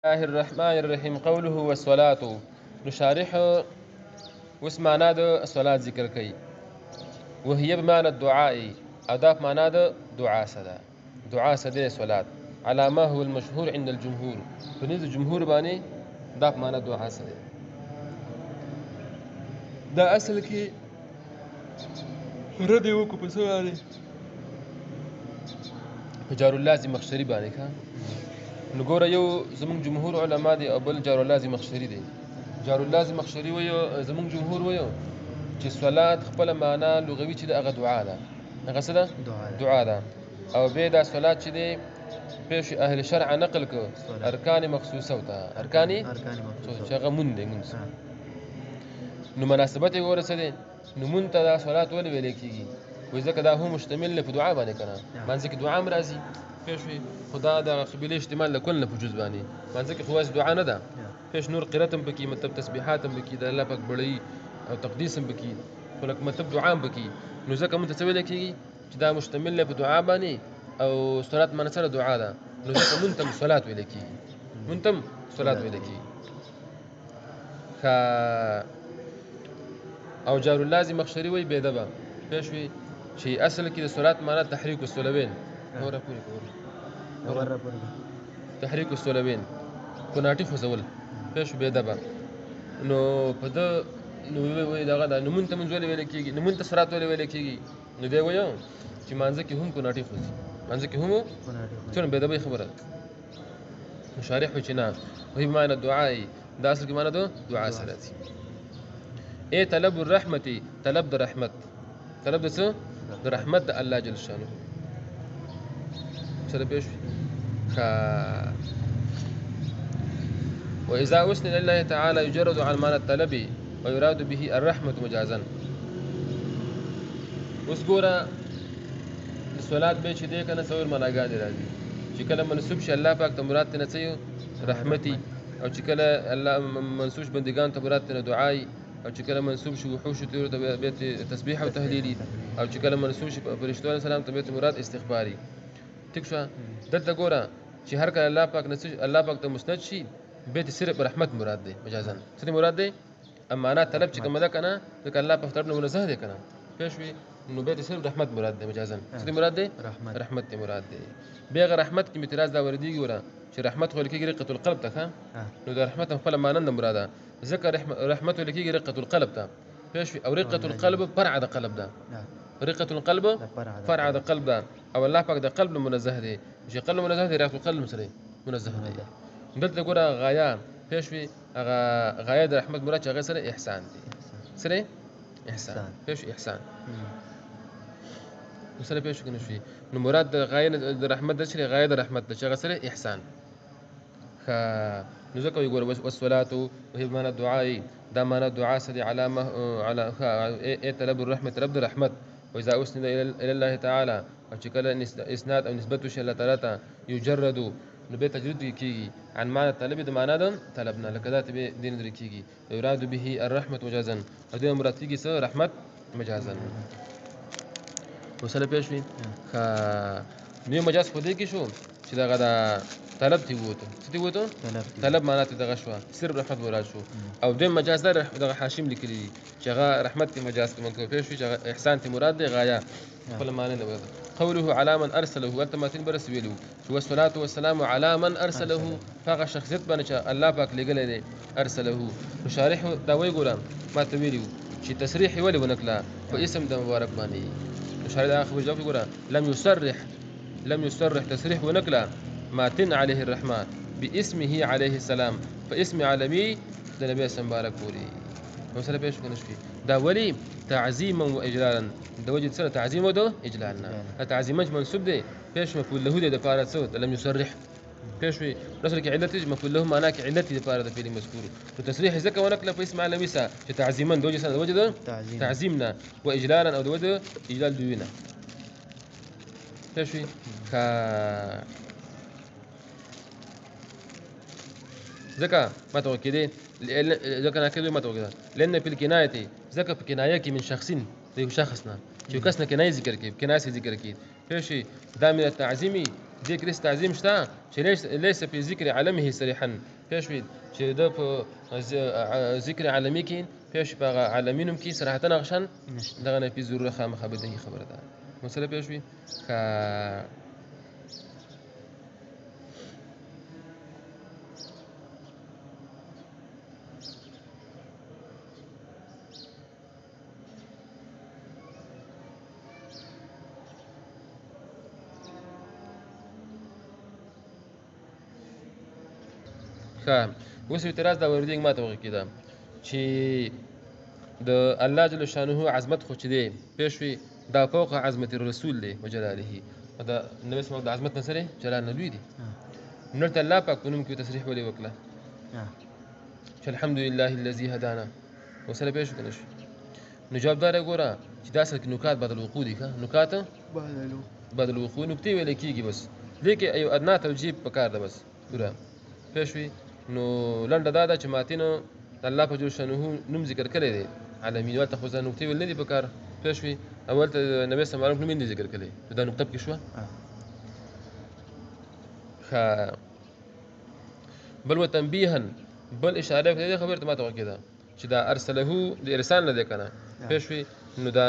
الله الرحمن الرحیم قوله والصلاة نشارح اوس معنا د صلات ذکر کوي وهي بمعنى الدعاء ادا په معنا د دعا سره دعا سره صلات على ما هو المشهور عند الجمهور په نزد جمهور باندې دا په معنا دعا سره دا اصل کې رد یو کو په څه باندې جار اللازم مخشري باندې ښه نو ګوره یو زمونږ جمهور علما دي او بل جار اللازم مخشري دی جار اللازم مخشري وایو زمونږ جمهور وایو چې صلات خپل معنا لغوي چې هغه دعا ده هغه څه ده دعا ده او به دا صلات چې دی پیش اهل شرع نقل کو ارکان مخصوصه وته ارکان مخصوصه چې هغه مونږ دي نو مناسبت یې ګوره څه دی نو مونږ ته دا صلات ولې ویل کېږي وایي ځکه دا هم مشتمل په دعا باندې کنه باندې کې دعا هم راځي پیشوي خدا د قبيله احتمال لكل په جزء باندې مانځه کې خواص دعا نه ده پیش نور قراتم بکی مطلب تسبیحات هم بکی د الله پاک بړی او تقدیس هم بکی خلک مطلب دعا هم بکی نو ځکه مونږ ته څه ویل کېږي چې دا مشتمل په دعا باندې او صلات منسره دعا ده نو ځکه مونږ ته صلات ویل کېږي مونږ ته صلات ویل کېږي او جار اللازم مخشري وي بيدبا پیشوي چې اصل کې د صلات معنا تحریک الصلوین اورا پوری تحریک الصلوین کناټي خوځول پیش بيدبا نو په د نو وی دغه د نمون ته منځول ویل کېږي نمون ته صلات ویل کېږي نو دی وایو چې مانځه کې هم کناټي خوځي مانځه کې هم څونه بيدبا خبره مشارح و چې نه وهي معنی دعای دا اصل کې معنی د دعا سره دي اے طلب الرحمت طلب د رحمت طلب د څه د رحمت د الله جل شانه سره پیش واذا اسند لله تعالى يجرد عن معنى الطلب ويراد به الرحمه مجازا اوس ګوره صلات به چې دې کنه څور مناګانې راځي چې کله منسوب شي الله پاک ته مراد ته نه رحمتي او چې کله الله منسوب بندگان ته مراد ته دعای او چې کله منسوب شي وحوش ته بیت تسبیح او تهلیلی او چې کله منسوب شي فرشتو علیه السلام ته بیت مراد استغفاری ٹھیک شو دلته ګوره چې هر کله الله پاک نسج الله پاک ته مسند شي بیت صرف رحمت مراد دی مجازن څه مراد دی امانه طلب چې کومه ده کنه ځکه الله په طرف نه منزه دی کنه پېښوي نو بیت صرف رحمت مراد دی مجازن څه مراد دی رحمت دی مراد دی بیغه رحمت کې اعتراض دا وردی ګوره چې رحمت خو لکه رقه القلب ته نو د رحمت خپل معنی نه مراده ذکر رحمت لکه رقه القلب ته پېښوي او رقه القلب فرع د قلب ده رقه القلب فرع د قلب ده او الله پاک د قلب منزه دی چې قلب منزه دی رقه القلب سره منزه دی دلته ګوره غایا پېښوي هغه غایا د رحمت مراد چې هغه سره احسان دی سره احسان پېښوي احسان سره پېښوي کنه شي نو مراد د غایا د رحمت د شری غایا د رحمت د چې هغه سره احسان نو ځکه وي ګوره والصلاه وهي بمعنى الدعاء دا معنی دعا سره علامه على طلب الرحمه طلب الرحمت واذا اسند الى الله تعالى او چې کله اسناد او نسبت وشي الله تعالی ته یجرد نو به تجرد کیږي عن معنى طلب د معنی د طلبنا لکه ذات به دین در کیږي یراد به الرحمه مجازا او د مراد کیږي سره رحمت مجازا وسله پېښوي نو مجاز خو دې کې شو چې دغه دا طلب تی وته څه وته طلب معنی ته دغه شو صرف رحمت مراد شو او د مجاز دغه حاشم لیکلی چې هغه رحمت تی مجاز ته منکو پېښوي چې احسان تی مراد دی غایا خپل معنی نه وته قوله على من ارسله انت متن برس ویلو چې والصلاه والسلام على من ارسله هغه شخصیت باندې چې الله پاک لګلې دی ارسله مشارح دا وی ګورم ما ته ویلو چې تصریح ولې ونکلا په اسم د مبارک باندې مشارح دا خبر جواب ګورم لم يصرح تصريح ونكلا ماتن عليه الرحمن باسمه عليه السلام فاسم عالمي د نبی سم بارک پوری مسله پېښ کنه شي دا ولی تعظیما واجلالا د وجه سره تعظیم او د اجلالنا تعظیما منسوب دی پېښ مفعول له د لپاره څه لم يصرح پېښوي رسل کې علت مفعول له معنا کې علت د لپاره د فعل مذکور نو تصریح ذکر ونکلا په اسم عالمي سره چې تعظیما د وجه سره د وجه تعظیمنا واجلالا او د وجه اجلال دوینا پېښوي ځکه ماته وکړي ځکه نه کېدو ماته وکړه لأن په الکنایه ځکه په کنایه کې من شخصین د یو شخص نه چې کس نه کنایه ذکر کوي کنایه ذکر کوي پېښې دا من التعظیمي دې کې تعظیم شته چې ليس په ذکر عالمه صریحا پېښوي چې د په ذکر عالمي کې پېښ په عالمینو کې صراحتا نقشن دغه نه په ضرورت خامخا به دغه خبره ده مسله پېښوي اوس اعتراض دا وردیږي ما ته وکړه چې د الله جل شانه عظمت خو چې دی پېښوي دا فوق عظمت الرسول دی وجلاله دا نبی اسمه د عظمت نسره جلال نبی دی نو ته الله پاک په نوم کې تصریح ولې وکړه چې الحمد لله الذي هدانا وسره پېښ کنه شو نو جواب دار ګوره چې دا اصل کې نکات بدل وقوع دي نکات بدل وقوع نکته ویل کېږي بس لیکي یو ادنا توجیه پکار ده بس ګوره پېښوي نو لنډه دا ده چې ماتینو الله په جل شانه نوم ذکر کړی دی عالمین ورته خو ځان نکته ویل نه دي پکار پېښوي اول ته نبی صلی الله علیه وسلم نوم ذکر کړی دا نقطه کې شو بل وتنبيها بل اشاره کوي خبر ته ماته وکړه چې دا ارسله د ارسال نه دی کنه پېښوي نو دا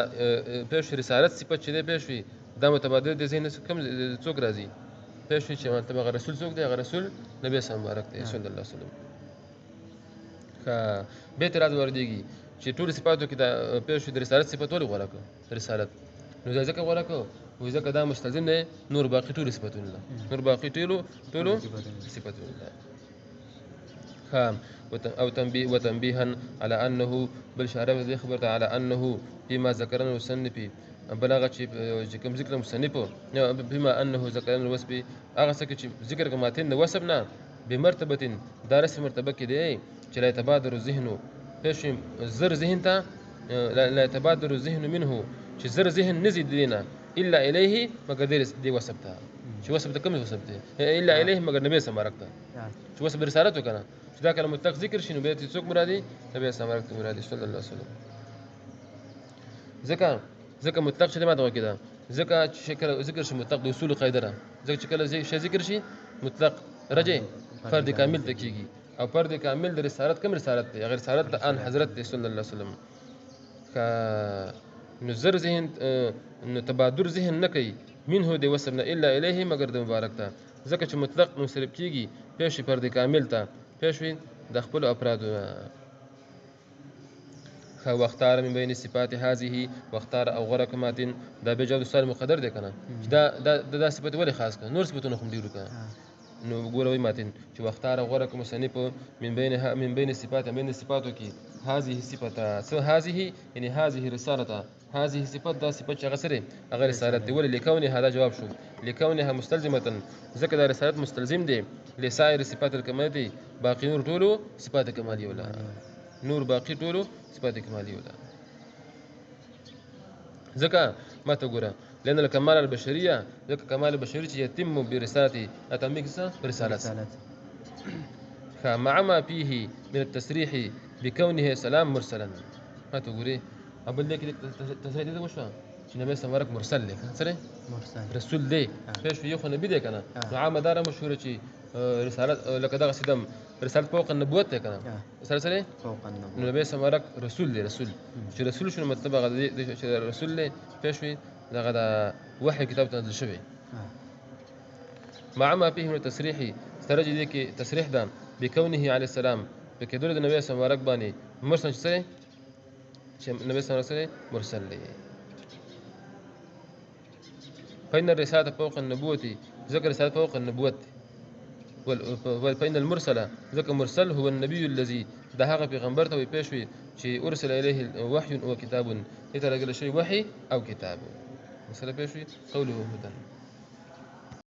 پېښ رسالت صفت چې دی پېښوي دا متبادل د ذهن کم څوک راځي پېښوي چې مطلب رسول څوک دی هغه رسول نبی صلی الله علیه وسلم به اعتراض وردیږي چې ټول صفاتو کې دا پېښوي د رسالت صفت ولې غوړه کړه رسالت نو ځکه غوړه کړه و ځکه دا مستلزم دی نور باقي ټول صفاتونه ده نور باقي ټول صفاتونه ده او وتنبيها على انه بالشعر ذي خبرت على انه فيما ذكرنا المصنف بلغه چې کوم ذکر مصنف بما انه ذكرنا الوصف هغه څه چې ذکر کوماتین وصفنا بمرتبه دارس مرتبه کې دی چې لا يتبادر الذهن پېښ زر ذهن ته لا يتبادر الذهن منه چې زر ذهن نزيد دینه الا الیه مگر دې وصف ته چې وصف ته کوم وصف دی الا الیه مگر نبی سمارکته چې وصف رسالت وکنه چې دا کلمه مطلق ذکر شنو به څوک مرادي نبی سمارکته مرادي صلی الله علیه وسلم ځکه مطلق شته ما ته وکړه ځکه چې شکل ذکر شي مطلق د اصول قاعده ده ځکه چې کله شی ذکر شي مطلق رجع فرد کامل ته کیږي او فرد کامل د رسالت کوم رسالت دی غیر رسالت د ان حضرت صلی الله علیه وسلم نو زر ذهن نو تبادر ذهن نه کوي منه دی وصفنا الا الیه مگر د مبارک ته ځکه چې مطلق منصرف کیږي پېښ فرد کامل ته پېښ د خپل افراد واختار من بين صفات هذه واختار او غرقمات دا به جواب سوال مقدر دی کنه دا صفت ولې خاص کنه نور صفاتونه هم ډیرو کنه نو ګوروي ماتن چې واختار غرق مصنف من بين صفاتو کې هذه صفته سو هذه يعني هذه رسالته هذه صفات دا صفت چې غسره غیر رسالت دی ولې لکونه هذا جواب شو لکونها مستلزمه ذکر دا رسالت مستلزم دی لسائر صفات الكمال دی باقي نور ټولو صفات کماليه ولا نور باقي ټولو صفات کماليه ولا ذکر ما تقوله لأن الكمال البشرية ذكر كمال البشرية يتم برسالته أتمك برسالة مع ما فيه من التصريح بكونه سلام مرسلا ما تقولي أقول لك التصريح ده وش النبي صلى الله عليه وسلم مرسل لك سري رسول لي فيش في يخو نبي ده كنا عام دار مشهورة شيء رسالة لك ده قصدم رسالة فوق النبوة ده كنا رسالة سري فوق النبوة النبي صلى الله عليه وسلم رسول لي رسول شنو مطلب هذا رسول لي فيش في هذا وحي كتاب تنزل شبه مع ما فيه من التصريح استرجي ذيك تصريح ده بكونه عليه السلام بكدور النبي صلى الله عليه وسلم مرسل سري النبي صلى الله عليه وسلم مرسل لي فإن الرسالة فوق النبوة ذكر رسالة فوق النبوة فإن المرسل ذكر مرسل هو النبي الذي دهاغ في غنبرته ويبيشوي شيء أرسل إليه وحي وكتاب يترجل شيء وحي أو كتاب مسألة بيشوي قوله هدى